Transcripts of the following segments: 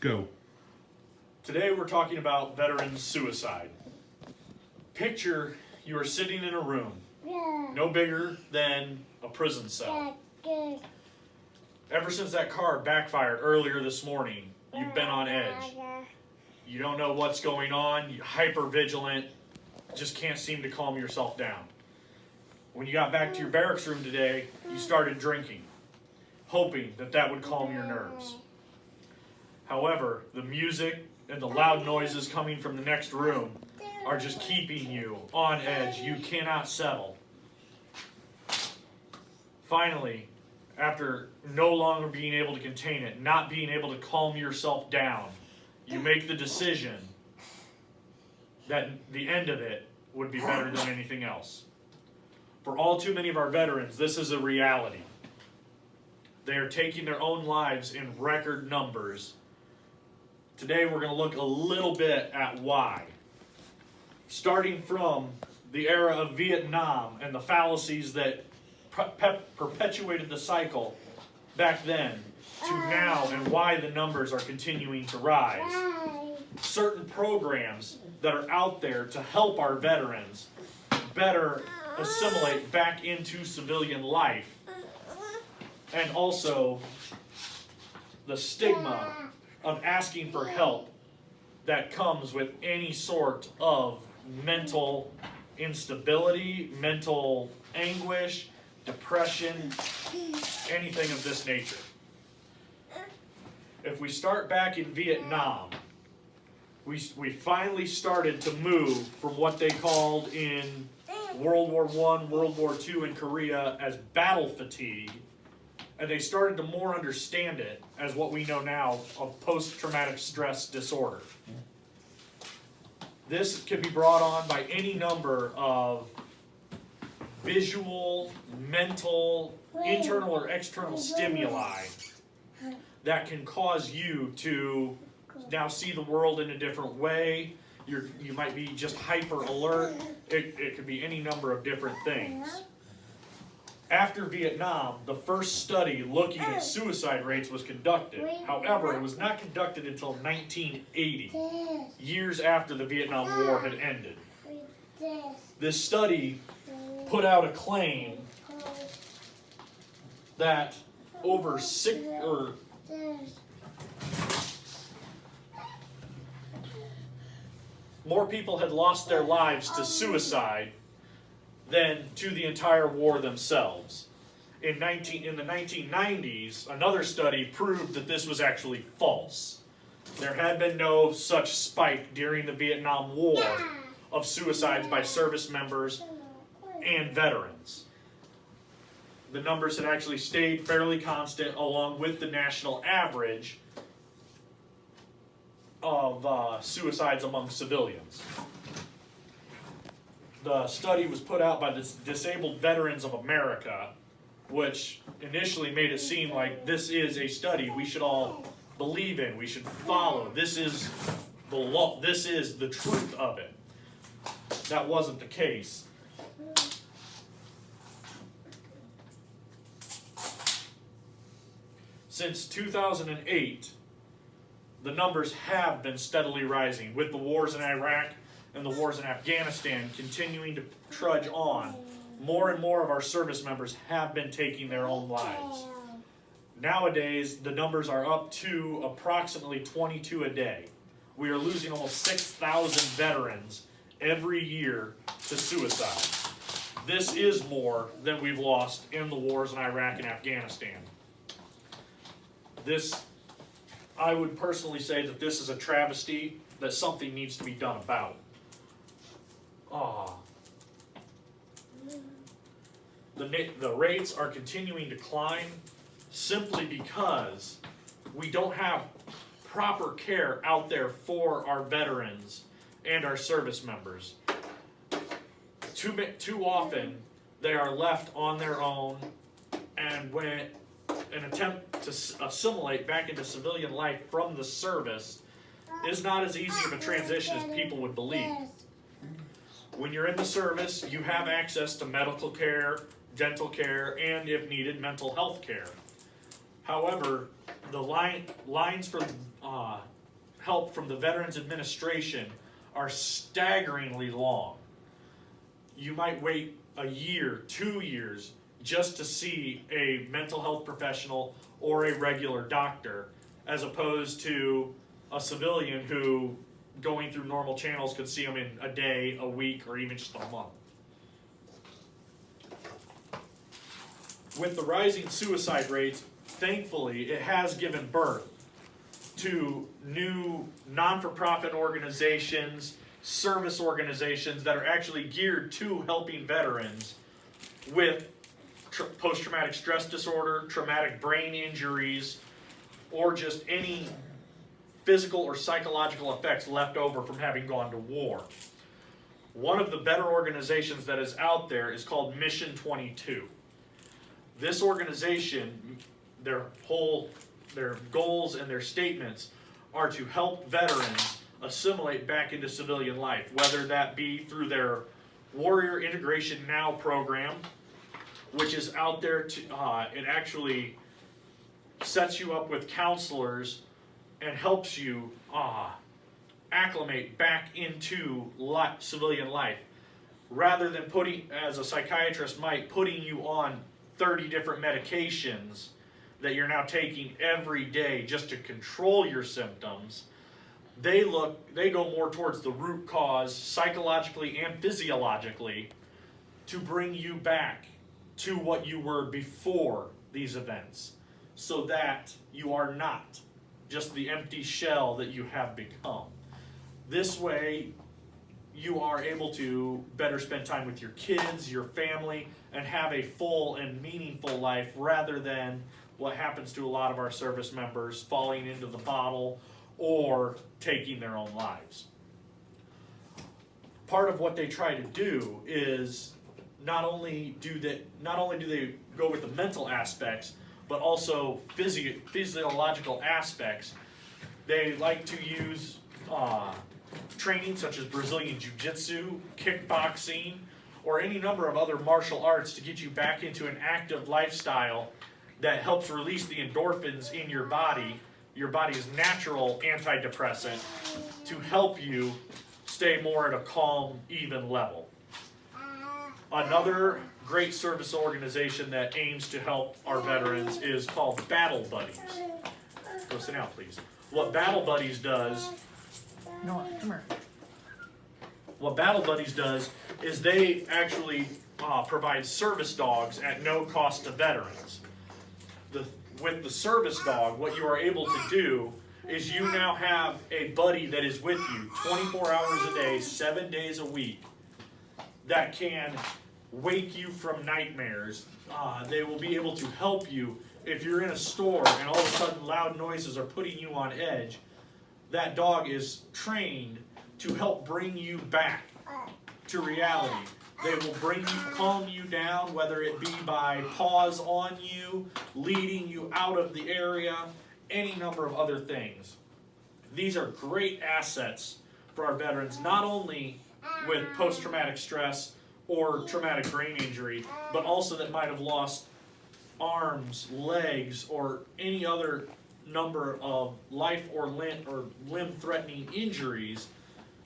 Go. Today we're talking about veteran suicide. Picture you are sitting in a room, no bigger than a prison cell. Ever since that car backfired earlier this morning, you've been on edge. You don't know what's going on, you're hyper vigilant, just can't seem to calm yourself down. When you got back to your barracks room today, you started drinking, hoping that that would calm your nerves. However, the music and the loud noises coming from the next room are just keeping you on edge. You cannot settle. Finally, after no longer being able to contain it, not being able to calm yourself down, you make the decision that the end of it would be better than anything else. For all too many of our veterans, this is a reality. They are taking their own lives in record numbers. Today we're going to look a little bit at why. Starting from the era of Vietnam and the fallacies that perpetuated the cycle back then to now, and why the numbers are continuing to rise. Certain programs that are out there to help our veterans better assimilate back into civilian life, and also the stigma of asking for help that comes with any sort of mental instability, mental anguish, depression, anything of this nature. If we start back in Vietnam, we finally started to move from what they called in World War I, World War II, and Korea as battle fatigue, and they started to more understand it as what we know now of post-traumatic stress disorder. This can be brought on by any number of visual, mental, internal or external stimuli that can cause you to now see the world in a different way. You might be just hyper alert. It could be any number of different things. After Vietnam, the first study looking at suicide rates was conducted. However, it was not conducted until 1980, years after the Vietnam War had ended. This study put out a claim that more people had lost their lives to suicide than to the entire war themselves. In the 1990s, another study proved that this was actually false. There had been no such spike during the Vietnam War of suicides by service members and veterans. The numbers had actually stayed fairly constant along with the national average of suicides among civilians. The study was put out by the Disabled Veterans of America, which initially made it seem like this is a study we should all believe in, we should follow. This is the law, this is the truth of it. That wasn't the case. Since 2008, the numbers have been steadily rising, with the wars in Iraq and the wars in Afghanistan continuing to trudge on. More and more of our service members have been taking their own lives. Nowadays, the numbers are up to approximately 22 a day. We are losing almost 6,000 veterans every year to suicide. This is more than we've lost in the wars in Iraq and Afghanistan. I would personally say that this is a travesty that something needs to be done about. The rates are continuing to climb simply because we don't have proper care out there for our veterans and our service members. Too often they are left on their own, and when an attempt to assimilate back into civilian life from the service is not as easy of a transition as people would believe. When you're in the service, you have access to medical care, dental care, and if needed, mental health care. However, the lines for help from the Veterans Administration are staggeringly long. You might wait a year, 2 years, just to see a mental health professional or a regular doctor, as opposed to a civilian who, going through normal channels, could see them in a day, a week, or even just a month. With the rising suicide rates, thankfully, it has given birth to new non-for-profit organizations, service organizations that are actually geared to helping veterans with post-traumatic stress disorder, traumatic brain injuries, or just any physical or psychological effects left over from having gone to war. One of the better organizations that is out there is called Mission 22. This organization, their goals and their statements are to help veterans assimilate back into civilian life, whether that be through their Warrior Integration Now program, which is out there to, it actually sets you up with counselors and helps you acclimate back into civilian life, rather than putting, as a psychiatrist might, putting you on 30 different medications that you're now taking every day just to control your symptoms. They go more towards the root cause, psychologically and physiologically, to bring you back to what you were before these events, so that you are not just the empty shell that you have become. This way, you are able to better spend time with your kids, your family, and have a full and meaningful life, rather than what happens to a lot of our service members, falling into the bottle or taking their own lives. Part of what they try to do is not only do they go with the mental aspects, but also physiological aspects. They like to use training such as Brazilian Jiu-Jitsu, kickboxing, or any number of other martial arts to get you back into an active lifestyle that helps release the endorphins in your body's natural antidepressant, to help you stay more at a calm, even level. Another great service organization that aims to help our veterans is called Battle Buddies. Go sit down, please. What Battle Buddies does... No, come here. What Battle Buddies does is they actually provide service dogs at no cost to veterans. With the service dog, what you are able to do is you now have a buddy that is with you 24 hours a day, 7 days a week, that can wake you from nightmares. They will be able to help you if you're in a store and all of a sudden loud noises are putting you on edge. That dog is trained to help bring you back to reality. They will calm you down, whether it be by paws on you, leading you out of the area, any number of other things. These are great assets for our veterans, not only with post-traumatic stress or traumatic brain injury, but also that might have lost arms, legs, or any other number of life or limb-threatening injuries,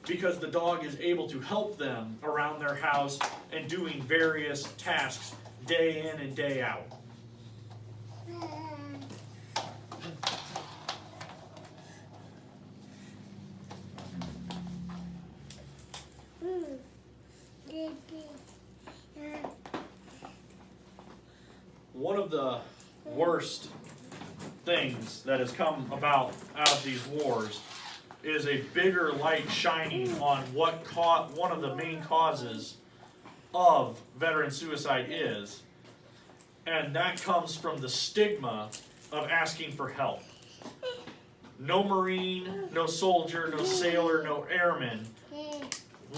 because the dog is able to help them around their house and doing various tasks day in and day out. One of the worst things that has come about out of these wars is a bigger light shining on what one of the main causes of veteran suicide is, and that comes from the stigma of asking for help. No Marine, no soldier, no sailor, no airman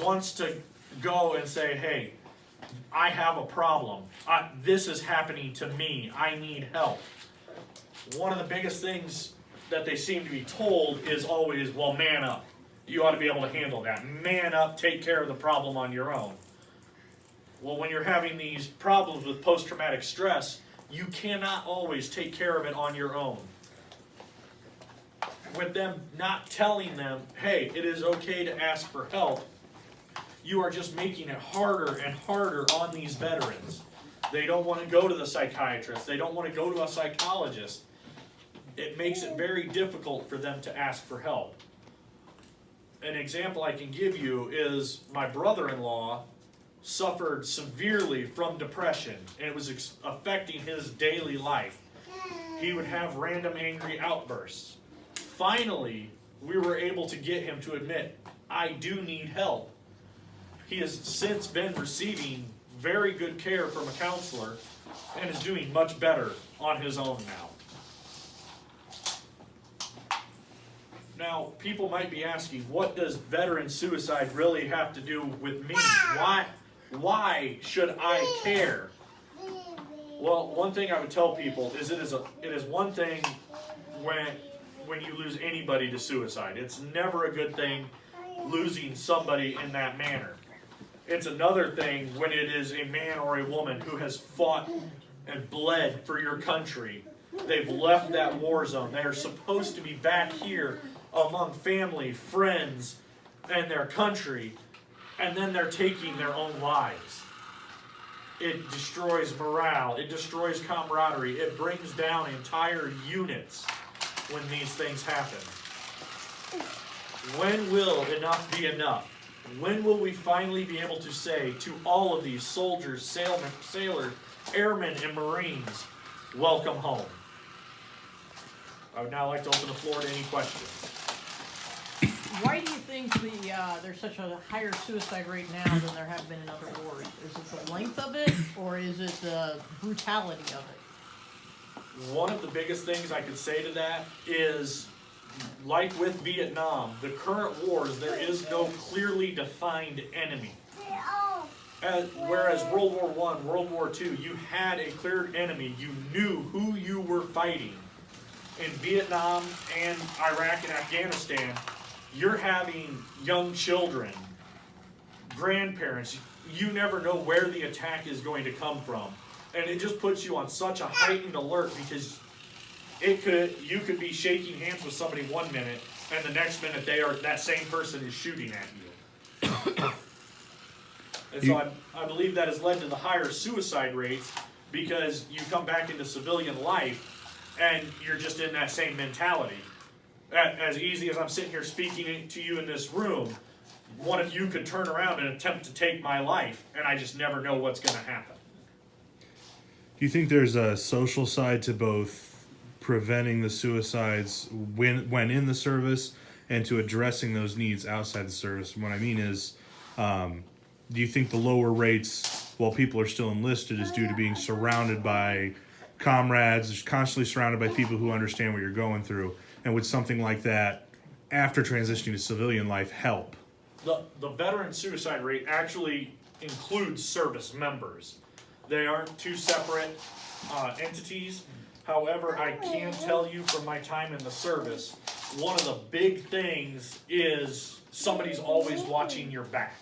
wants to go and say, hey, I have a problem. This is happening to me. I need help. One of the biggest things that they seem to be told is always, well, man up. You ought to be able to handle that. Man up, take care of the problem on your own. Well, when you're having these problems with post-traumatic stress, you cannot always take care of it on your own. with them not telling them, hey, it is okay to ask for help, you are just making it harder and harder on these veterans. They don't want to go to the psychiatrist. They don't want to go to a psychologist. It makes it very difficult for them to ask for help. An example I can give you is my brother-in-law suffered severely from depression, and it was affecting his daily life. He would have random angry outbursts. Finally, we were able to get him to admit, I do need help. He has since been receiving very good care from a counselor and is doing much better on his own now. Now, people might be asking, what does veteran suicide really have to do with me? Why should I care? Well, one thing I would tell people is it is one thing when you lose anybody to suicide. It's never a good thing losing somebody in that manner. It's another thing when it is a man or a woman who has fought and bled for your country. They've left that war zone. They are supposed to be back here among family, friends, and their country, and then they're taking their own lives. It destroys morale. It destroys camaraderie. It brings down entire units when these things happen. When will enough be enough? When will we finally be able to say to all of these soldiers, sailors, airmen, and Marines, welcome home? I would now like to open the floor to any questions. Why do you think there's such a higher suicide rate now than there have been in other wars? Is it the length of it, or is it the brutality of it? One of the biggest things I could say to that is, like with Vietnam, the current wars, there is no clearly defined enemy. Whereas World War I, World War II, you had a clear enemy. You knew who you were fighting. In Vietnam and Iraq and Afghanistan, you're having young children, grandparents. You never know where the attack is going to come from. And it just puts you on such a heightened alert because you could be shaking hands with somebody one minute, and the next minute that same person is shooting at you. And so I believe that has led to the higher suicide rates because you come back into civilian life and you're just in that same mentality. As easy as I'm sitting here speaking to you in this room, one of you could turn around and attempt to take my life, and I just never know what's going to happen. Do you think there's a social side to both preventing the suicides when in the service and to addressing those needs outside the service? What I mean is, do you think the lower rates while people are still enlisted is due to being surrounded by comrades, constantly surrounded by people who understand what you're going through? And would something like that, after transitioning to civilian life, help? The veteran suicide rate actually includes service members. They aren't two separate entities. However, I can tell you from my time in the service, one of the big things is somebody's always watching your back.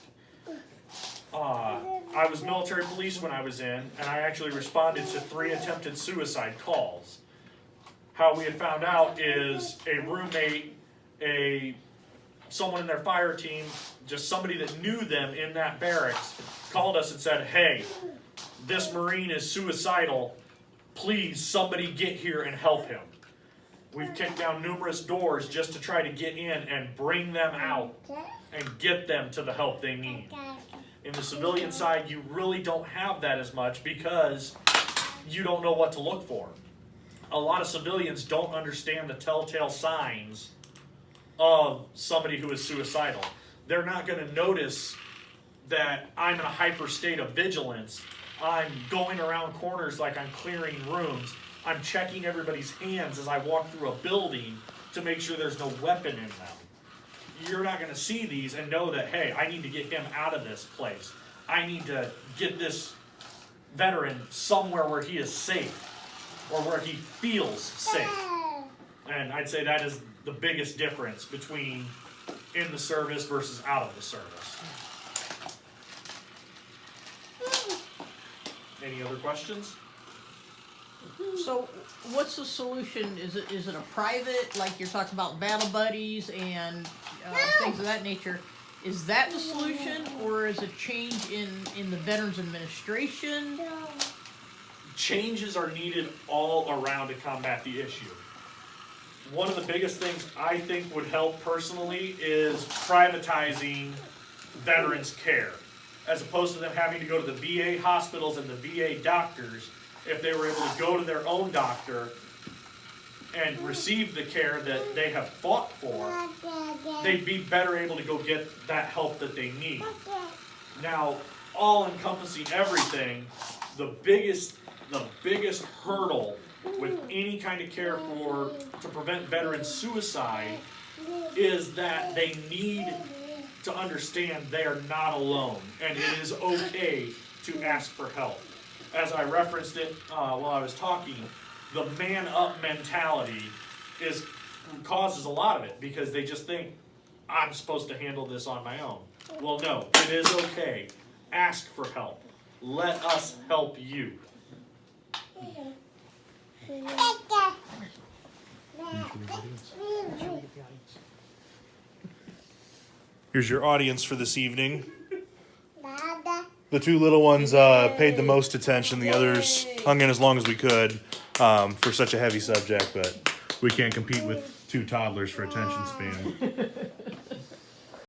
I was military police when I was in, and I actually responded to 3 attempted suicide calls. How we had found out is a roommate, someone in their fire team, just somebody that knew them in that barracks, called us and said, hey, this Marine is suicidal. Please, somebody get here and help him. We've kicked down numerous doors just to try to get in and bring them out and get them to the help they need. In the civilian side, you really don't have that as much because you don't know what to look for. A lot of civilians don't understand the telltale signs of somebody who is suicidal. They're not going to notice that I'm in a hyper state of vigilance. I'm going around corners like I'm clearing rooms. I'm checking everybody's hands as I walk through a building to make sure there's no weapon in them. You're not going to see these and know that, hey, I need to get him out of this place. I need to get this veteran somewhere where he is safe or where he feels safe. And I'd say that is the biggest difference between in the service versus out of the service. Any other questions? So, what's the solution? Is it a private, like you're talking about battle buddies and things of that nature? Is that the solution, or is a change in the Veterans Administration? Changes are needed all around to combat the issue. One of the biggest things I think would help personally is privatizing veterans care, as opposed to them having to go to the VA hospitals and the VA doctors. If they were able to go to their own doctor and receive the care that they have fought for, they'd be better able to go get that help that they need. Now, all encompassing everything, the biggest hurdle with any kind of care to prevent veteran suicide is that they need to understand they are not alone, and it is okay to ask for help. As I referenced it while I was talking, the man up mentality causes a lot of it, because they just think, I'm supposed to handle this on my own. Well, no, it is okay. Ask for help. Let us help you. Here's your audience for this evening. The two little ones paid the most attention. The others hung in as long as we could for such a heavy subject, but we can't compete with two toddlers for attention span.